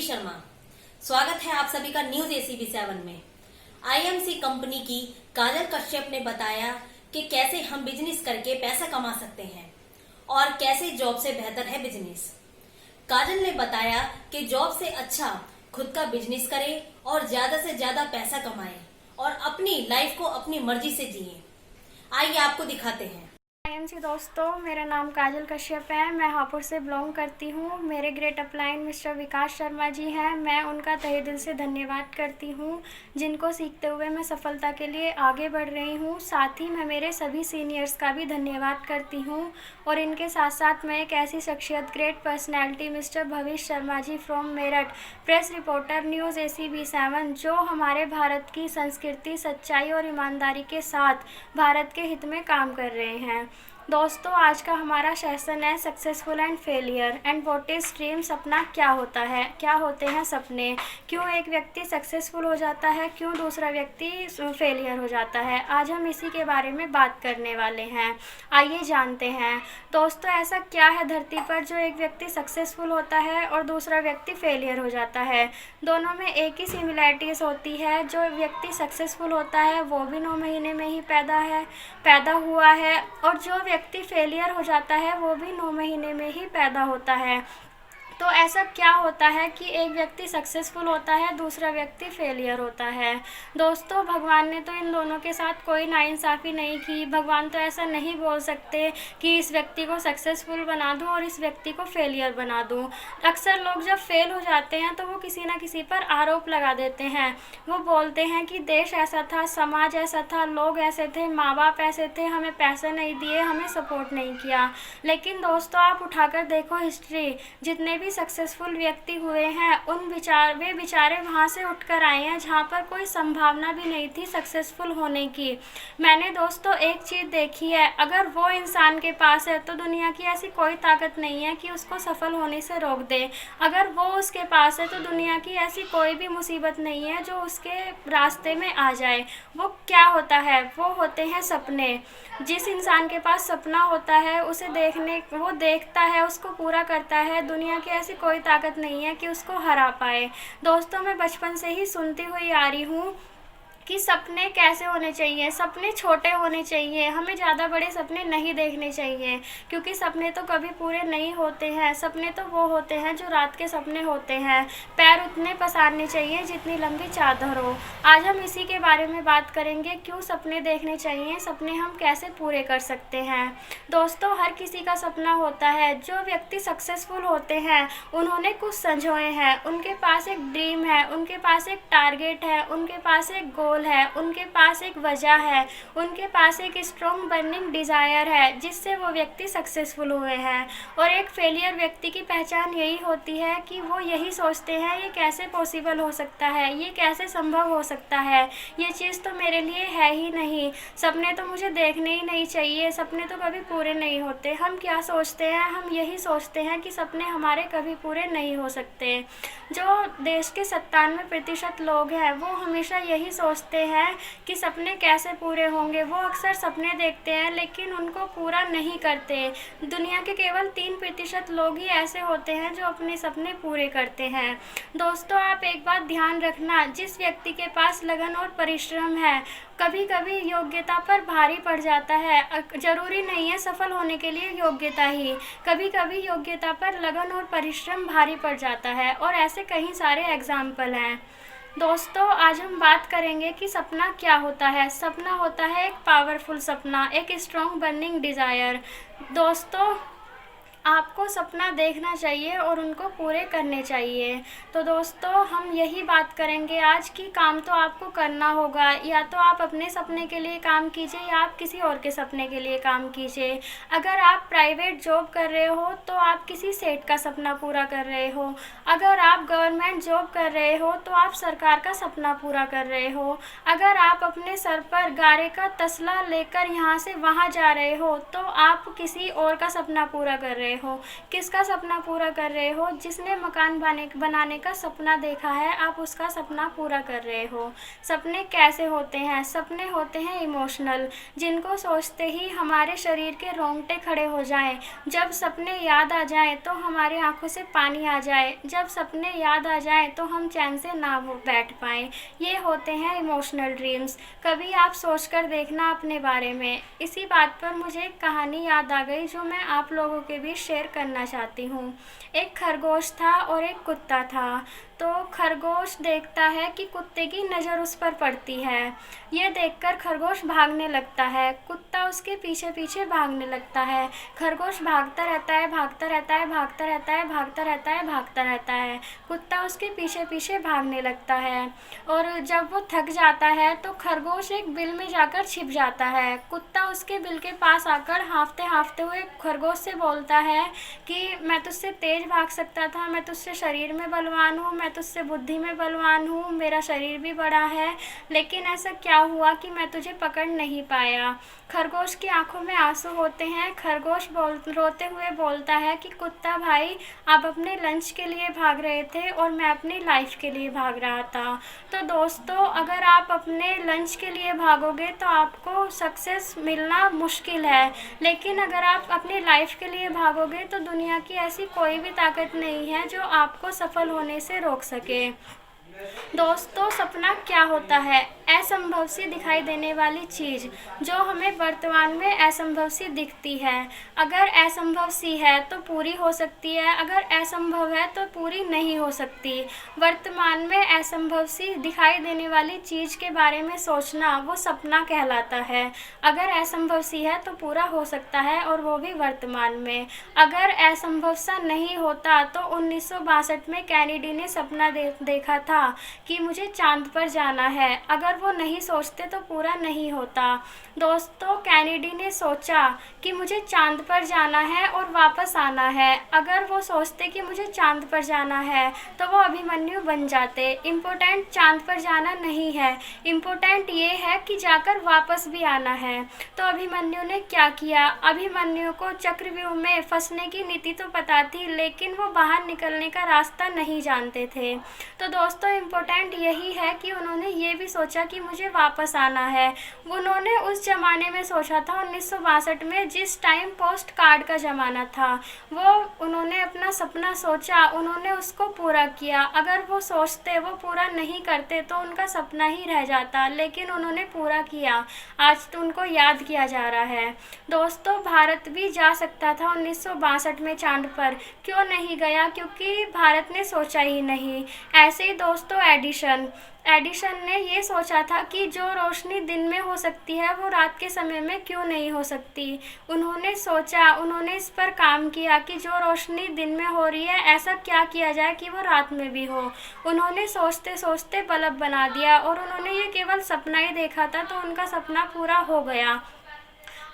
अंजलि शर्मा। स्वागत है आप सभी का न्यूज एसीबी 7 में। आईएमसी कंपनी की काजल कश्यप ने बताया कि कैसे हम बिजनेस करके पैसा कमा सकते हैं और कैसे जॉब से बेहतर है बिजनेस। काजल ने बताया कि जॉब से अच्छा खुद का बिजनेस करें और ज्यादा से ज्यादा पैसा कमाएं और अपनी लाइफ को अपनी मर्जी से जिए। आइए आपको दिखाते हैं। आईएमसी दोस्तों, मेरा नाम काजल कश्यप है। मैं हापुड़ से बिलोंग करती हूँ। मेरे ग्रेट अपलाइन मिस्टर विकास शर्मा जी हैं। मैं उनका तहे दिल से धन्यवाद करती हूँ, जिनको सीखते हुए मैं सफलता के लिए आगे बढ़ रही हूँ। साथ ही मैं मेरे सभी सीनियर्स का भी धन्यवाद करती हूँ और इनके साथ साथ मैं एक ऐसी शख्सियत, great personality mister Bhavishya Sharma ji from Meerut, press reporter news ACB 7, जो हमारे भारत की संस्कृति, सच्चाई और ईमानदारी के साथ भारत के हित में काम कर रहे हैं। दोस्तों, आज का हमारा सेशन है successful and failure and what is dream. सपना क्या होता है, क्या होते हैं सपने, क्यों एक व्यक्ति सक्सेसफुल हो जाता है, क्यों दूसरा व्यक्ति फेलियर हो जाता है। आज हम इसी के बारे में बात करने वाले हैं। आइए जानते हैं। दोस्तों, ऐसा क्या है धरती पर जो एक व्यक्ति सक्सेसफुल होता है और दूसरा व्यक्ति फेलियर हो जाता है। दोनों में एक ही सिमिलैरिटीज़ होती है। जो व्यक्ति सक्सेसफुल होता है वो भी 9 महीने में ही पैदा हुआ है और जो व्यक्ति फेलियर हो जाता है वो भी 9 महीने में ही पैदा होता है। तो ऐसा क्या होता है कि एक व्यक्ति सक्सेसफुल होता है, दूसरा व्यक्ति फेलियर होता है। दोस्तों, भगवान ने तो इन दोनों के साथ कोई नाइंसाफ़ी नहीं की। भगवान तो ऐसा नहीं बोल सकते कि इस व्यक्ति को सक्सेसफुल बना दूं और इस व्यक्ति को फेलियर बना दूं। अक्सर लोग जब फेल हो जाते हैं तो वो किसी ना किसी पर आरोप लगा देते हैं। वो बोलते हैं कि देश ऐसा था, समाज ऐसा था, लोग ऐसे थे, माँ बाप ऐसे थे, हमें पैसे नहीं दिए, हमें सपोर्ट नहीं किया। लेकिन दोस्तों, आप उठाकर देखो हिस्ट्री, जितने भी सक्सेसफुल व्यक्ति हुए हैं वे बेचारे वहाँ से उठकर आए हैं जहाँ पर कोई संभावना भी नहीं थी सक्सेसफुल होने की। मैंने दोस्तों एक चीज़ देखी है, अगर वो इंसान के पास है तो दुनिया की ऐसी कोई ताकत नहीं है कि उसको सफल होने से रोक दे। अगर वो उसके पास है तो दुनिया की ऐसी कोई भी मुसीबत नहीं है जो उसके रास्ते में आ जाए। वो क्या होता है? वो होते हैं सपने। जिस इंसान के पास सपना होता है वो देखता है, उसको पूरा करता है। दुनिया की ऐसी कोई ताकत नहीं है कि उसको हरा पाए। दोस्तों, मैं बचपन से ही सुनती हुई आ रही हूँ कि सपने कैसे होने चाहिए। सपने छोटे होने चाहिए, हमें ज़्यादा बड़े सपने नहीं देखने चाहिए, क्योंकि सपने तो कभी पूरे नहीं होते हैं। सपने तो वो होते हैं जो रात के सपने होते हैं। पैर उतने पसारने चाहिए जितनी लंबी चादर हो। आज हम इसी के बारे में बात करेंगे, क्यों सपने देखने चाहिए, सपने हम कैसे पूरे कर सकते हैं। दोस्तों, हर किसी का सपना होता है। जो व्यक्ति सक्सेसफुल होते हैं उन्होंने कुछ संजोए हैं, उनके पास एक ड्रीम है, उनके पास एक टारगेट है, उनके पास एक गोल है, उनके पास एक वजह है, उनके पास एक स्ट्रॉन्ग बर्निंग डिज़ायर है जिससे वो व्यक्ति सक्सेसफुल हुए हैं। और एक फेलियर व्यक्ति की पहचान यही होती है कि वो यही सोचते हैं ये कैसे पॉसिबल हो सकता है, ये कैसे संभव हो सकता है, ये चीज़ तो मेरे लिए है ही नहीं, सपने तो मुझे देखने ही नहीं चाहिए, सपने तो कभी पूरे नहीं होते। हम क्या सोचते हैं? हम यही सोचते हैं कि सपने हमारे कभी पूरे नहीं हो सकते। जो देश के 97% लोग हैं वो हमेशा यही सोचते हैं कि सपने कैसे पूरे होंगे। वो अक्सर सपने देखते हैं लेकिन उनको पूरा नहीं करते। दुनिया के केवल 3% लोग ही ऐसे होते हैं जो अपने सपने पूरे करते हैं। दोस्तों, आप एक बात ध्यान रखना, जिस व्यक्ति के पास लगन और परिश्रम है, कभी कभी योग्यता पर भारी पड़ जाता है। जरूरी नहीं है सफल होने के लिए योग्यता ही, कभी कभी योग्यता पर लगन और परिश्रम भारी पड़ जाता है और ऐसे कई सारे एग्जाम्पल हैं। दोस्तों, आज हम बात करेंगे कि सपना क्या होता है। सपना होता है एक पावरफुल सपना, एक स्ट्रॉन्ग बर्निंग डिज़ायर। दोस्तों, आपको सपना देखना चाहिए और उनको पूरे करने चाहिए। तो दोस्तों, हम यही बात करेंगे आज कि काम तो आपको करना होगा। या तो आप अपने सपने के लिए काम कीजिए या आप किसी और के सपने के लिए काम कीजिए। अगर आप प्राइवेट जॉब कर रहे हो तो आप किसी सेठ का सपना पूरा कर रहे हो। अगर आप गवर्नमेंट जॉब कर रहे हो तो आप सरकार का सपना पूरा कर रहे हो। अगर आप अपने सर पर गारे का तसला लेकर यहाँ से वहाँ जा रहे हो तो आप किसी और का सपना पूरा कर रहे रहे हो? किसका सपना पूरा कर रहे हो? जिसने मकान बनाने का सपना देखा है, आप उसका सपना पूरा कर रहे हो। सपने कैसे होते हैं? सपने होते हैं इमोशनल, जिनको सोचते ही हमारे शरीर के रोंगटे खड़े हो जाएं। जब सपने याद आ जाएं तो हमारी आंखों से पानी आ जाए। जब सपने याद आ जाएं तो हम चैन से ना बैठ पाएं। ये होते हैं इमोशनल ड्रीम्स। कभी आप सोचकर देखना अपने बारे में। इसी बात पर मुझे एक कहानी याद आ गई जो मैं आप लोगों के बीच शेयर करना चाहती हूँ। एक खरगोश था और एक कुत्ता था। तो खरगोश देखता है कि कुत्ते की नज़र उस पर पड़ती है। ये देखकर खरगोश भागने लगता है। कुत्ता उसके पीछे पीछे भागने लगता है। खरगोश भागता रहता है, भागता रहता है, भागता रहता है, भागता रहता है, भागता रहता है। कुत्ता उसके पीछे पीछे भागने लगता है और जब वो थक जाता है तो खरगोश एक बिल में जाकर छिप जाता है। कुत्ता उसके बिल के पास आकर हाँफते हाँफते हुए खरगोश से बोलता है कि मैं तुझसे तेज भाग सकता था, मैं तुझसे शरीर में बलवान हूँ, मैं तुझसे बुद्धि में बलवान हूँ, मेरा शरीर भी बड़ा है, लेकिन ऐसा क्या हुआ कि मैं तुझे पकड़ नहीं पाया। खरगोश की आंखों में आंसू होते हैं। खरगोश रोते हुए बोलता है कि कुत्ता भाई, आप अपने लंच के लिए भाग रहे थे और मैं अपनी लाइफ के लिए भाग रहा था। तो दोस्तों, अगर आप अपने लंच के लिए भागोगे तो आपको सक्सेस मिलना मुश्किल है, लेकिन अगर आप अपनी लाइफ के लिए भागोगे तो दुनिया की ऐसी कोई भी ताकत नहीं है जो आपको सफल होने से रोक सके। दोस्तों, सपना क्या होता है? असंभव सी दिखाई देने वाली चीज़ जो हमें वर्तमान में असंभव सी दिखती है। अगर असंभव सी है तो पूरी हो सकती है, अगर असंभव है तो पूरी नहीं हो सकती। वर्तमान में असंभव सी दिखाई देने वाली चीज़ के बारे में सोचना वो सपना कहलाता है। अगर असंभव सी है तो पूरा हो सकता है और वो भी वर्तमान में। अगर असंभव सा नहीं होता तो 1962 में कैनेडी ने सपना देखा था कि मुझे चांद पर जाना है। अगर वो नहीं सोचते तो पूरा नहीं होता। दोस्तों, कैनेडी ने सोचा कि मुझे चांद पर जाना है और वापस आना है। अगर वो सोचते कि मुझे चांद पर जाना है तो वो अभिमन्यु बन जाते। इम्पोर्टेंट चांद पर जाना नहीं है, इम्पोर्टेंट ये है कि जाकर वापस भी आना है। तो अभिमन्यु ने क्या किया? अभिमन्यु को चक्रव्यूह में फंसने की नीति तो पता थी, लेकिन वो बाहर निकलने का रास्ता नहीं जानते थे। तो दोस्तों, इम्पोर्टेंट यही है कि उन्होंने ये भी सोचा कि मुझे वापस आना है। उन्होंने उस ज़माने में सोचा था 1962 में, जिस टाइम पोस्ट कार्ड का ज़माना था, वो उन्होंने अपना सपना सोचा, उन्होंने उसको पूरा किया। अगर वो सोचते, वो पूरा नहीं करते तो उनका सपना ही रह जाता, लेकिन उन्होंने पूरा किया। आज तो उनको याद किया जा रहा है। दोस्तों, भारत भी जा सकता था 1962 में चांद पर, क्यों नहीं गया? क्योंकि भारत ने सोचा ही नहीं। ऐसे ही दोस्तों, एडिशन ने ये सोचा था कि जो रोशनी दिन में हो सकती है वो रात के समय में क्यों नहीं हो सकती। उन्होंने सोचा, उन्होंने इस पर काम किया कि जो रोशनी दिन में हो रही है, ऐसा क्या किया जाए कि वो रात में भी हो। उन्होंने सोचते सोचते बल्ब बना दिया और उन्होंने ये केवल सपना ही देखा था, तो उनका सपना पूरा हो गया।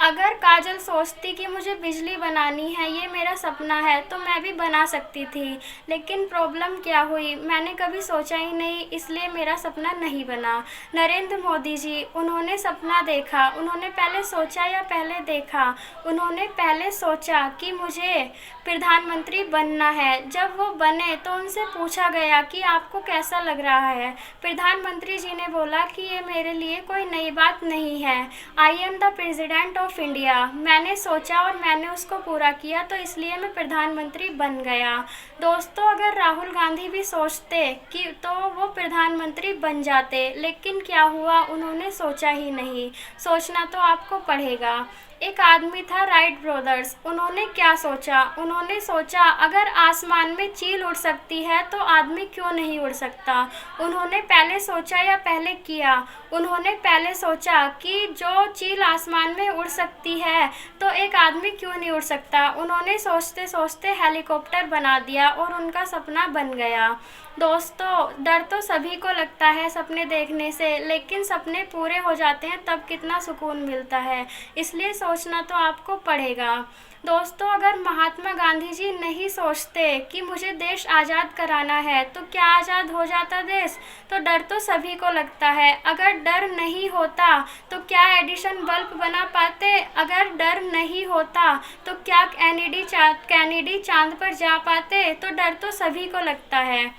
अगर काजल सोचती कि मुझे बिजली बनानी है, ये मेरा सपना है, तो मैं भी बना सकती थी, लेकिन प्रॉब्लम क्या हुई? मैंने कभी सोचा ही नहीं, इसलिए मेरा सपना नहीं बना। नरेंद्र मोदी जी, उन्होंने सपना देखा। उन्होंने पहले सोचा या पहले देखा? उन्होंने पहले सोचा कि मुझे प्रधानमंत्री बनना है। जब वो बने तो उनसे पूछा गया कि आपको कैसा लग रहा है। प्रधानमंत्री जी ने बोला कि ये मेरे लिए कोई नई बात नहीं है। I am the president of India. मैंने सोचा और मैंने उसको पूरा किया, तो इसलिए मैं प्रधानमंत्री बन गया। दोस्तों, अगर राहुल गांधी भी सोचते कि तो वो प्रधानमंत्री बन जाते, लेकिन क्या हुआ? उन्होंने सोचा ही नहीं। सोचना तो आपको पड़ेगा। एक आदमी था, राइट ब्रदर्स। उन्होंने क्या सोचा? उन्होंने सोचा अगर आसमान में चील उड़ सकती है तो आदमी क्यों नहीं उड़ सकता। उन्होंने पहले सोचा या पहले किया? उन्होंने पहले सोचा कि जो चील आसमान में उड़ सकती है तो एक आदमी क्यों नहीं उड़ सकता। उन्होंने सोचते सोचते हेलीकॉप्टर बना दिया और उनका सपना बन गया। दोस्तों, डर तो सभी को लगता है सपने देखने से, लेकिन सपने पूरे हो जाते हैं तब कितना सुकून मिलता है, इसलिए सोचना तो आपको पड़ेगा। दोस्तों, अगर महात्मा गांधी जी नहीं सोचते कि मुझे देश आज़ाद कराना है तो क्या आज़ाद हो जाता देश? तो डर तो सभी को लगता है। अगर डर नहीं होता तो क्या एडिसन बल्ब बना पाते? अगर डर नहीं होता तो क्या कैनेडी चांद पर जा पाते? तो डर तो सभी को लगता है।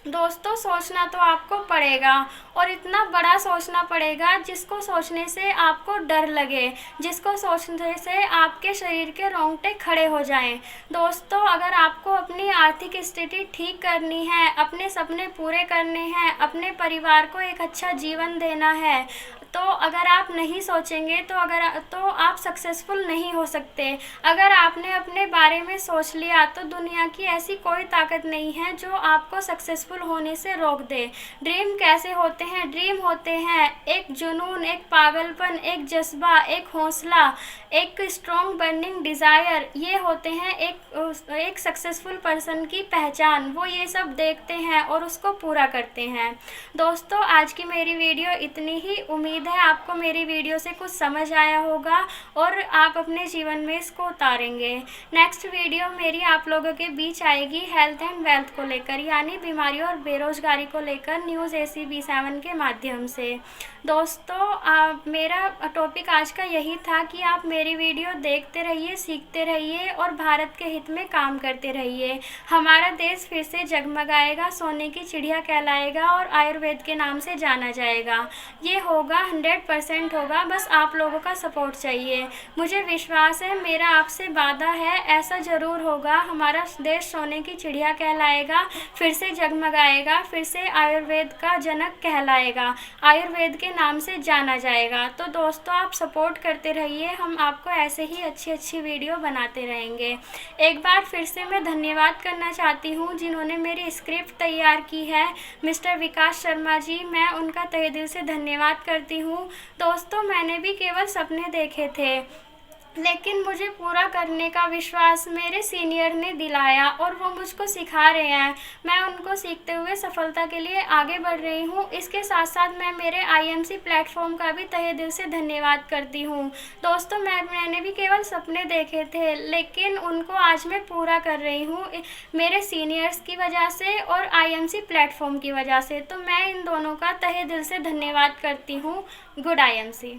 दोस्तों, सोचना तो आपको पड़ेगा, और इतना बड़ा सोचना पड़ेगा जिसको सोचने से आपको डर लगे, जिसको सोचने से आपके शरीर के रोंगटे खड़े हो जाएं। दोस्तों, अगर आपको अपनी आर्थिक स्थिति ठीक करनी है, अपने सपने पूरे करने हैं, अपने परिवार को एक अच्छा जीवन देना है, तो अगर आप नहीं सोचेंगे तो आप सक्सेसफुल नहीं हो सकते। अगर आपने अपने बारे में सोच लिया तो दुनिया की ऐसी कोई ताकत नहीं है जो आपको सक्सेसफुल होने से रोक दे। ड्रीम कैसे होते हैं? ड्रीम होते हैं एक जुनून, एक पागलपन, एक जज्बा, एक हौसला, एक स्ट्रॉन्ग बर्निंग डिज़ायर। ये होते हैं एक सक्सेसफुल पर्सन की पहचान। वो ये सब देखते हैं और उसको पूरा करते हैं। दोस्तों, आज की मेरी वीडियो इतनी ही। उम्मीद है आपको मेरी वीडियो से कुछ समझ आया होगा और आप अपने जीवन में इसको उतारेंगे। नेक्स्ट वीडियो मेरी आप लोगों के बीच आएगी हेल्थ एंड वेल्थ को लेकर, यानी बीमारियों और बेरोजगारी को लेकर, न्यूज़ AC-B7 के माध्यम से। दोस्तों, मेरा टॉपिक आज का यही था कि आप मेरी वीडियो देखते रहिए, सीखते रहिए और भारत के हित में काम करते रहिए। हमारा देश फिर से जगमगाएगा, सोने की चिड़िया कहलाएगा और आयुर्वेद के नाम से जाना जाएगा। ये होगा, 100% होगा, बस आप लोगों का सपोर्ट चाहिए। मुझे विश्वास है, मेरा आपसे वादा है, ऐसा ज़रूर होगा। हमारा देश सोने की चिड़िया कहलाएगा, फिर से जगमगाएगा, फिर से आयुर्वेद का जनक कहलाएगा, आयुर्वेद के नाम से जाना जाएगा। तो दोस्तों, आप सपोर्ट करते रहिए, हम आपको ऐसे ही अच्छी वीडियो बनाते रहेंगे। एक बार फिर से मैं धन्यवाद करना चाहती हूँ जिन्होंने मेरी स्क्रिप्ट तैयार की है, मिस्टर विकास शर्मा जी। मैं उनका तहे दिल से धन्यवाद करती हूँ। दोस्तों, मैंने भी केवल सपने देखे थे, लेकिन मुझे पूरा करने का विश्वास मेरे सीनियर ने दिलाया और वो मुझको सिखा रहे हैं। मैं उनको सीखते हुए सफलता के लिए आगे बढ़ रही हूँ। इसके साथ साथ मैं मेरे IMC प्लेटफॉर्म का भी तहे दिल से धन्यवाद करती हूँ। दोस्तों, मैंने भी केवल सपने देखे थे, लेकिन उनको आज मैं पूरा कर रही हूँ मेरे सीनियर्स की वजह से और IMC प्लेटफॉर्म की वजह से। तो मैं इन दोनों का तहे दिल से धन्यवाद करती हूँ। Good IMC।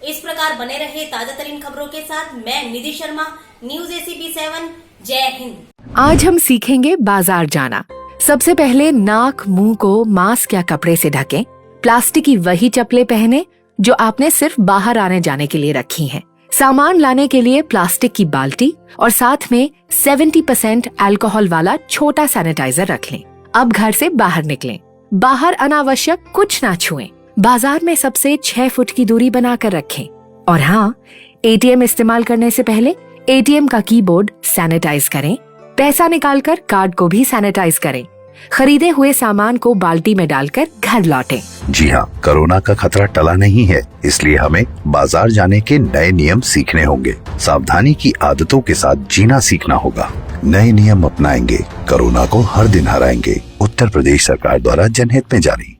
इस प्रकार बने रहे ताजा तरीन खबरों के साथ। मैं निधि शर्मा, न्यूज़ AC-B7। जय हिंद। आज हम सीखेंगे बाजार जाना। सबसे पहले नाक मुंह को मास्क या कपड़े से ढकें। प्लास्टिक की वही चप्पलें पहने जो आपने सिर्फ बाहर आने जाने के लिए रखी हैं। सामान लाने के लिए प्लास्टिक की बाल्टी और साथ में 70% अल्कोहल वाला छोटा सैनिटाइजर रख लें। अब घर से बाहर निकलें। बाहर अनावश्यक कुछ ना छुएं। बाजार में सबसे 6 फुट की दूरी बनाकर रखें। और हाँ, ATM इस्तेमाल करने से पहले ATM का कीबोर्ड सैनिटाइज करें। पैसा निकालकर कार्ड को भी सैनिटाइज करें। खरीदे हुए सामान को बाल्टी में डालकर घर लौटें। जी हाँ, कोरोना का खतरा टला नहीं है, इसलिए हमें बाजार जाने के नए नियम सीखने होंगे। सावधानी की आदतों के साथ जीना सीखना होगा। नए नियम अपनाएंगे, कोरोना को हर दिन हराएंगे। उत्तर प्रदेश सरकार द्वारा जनहित में जारी।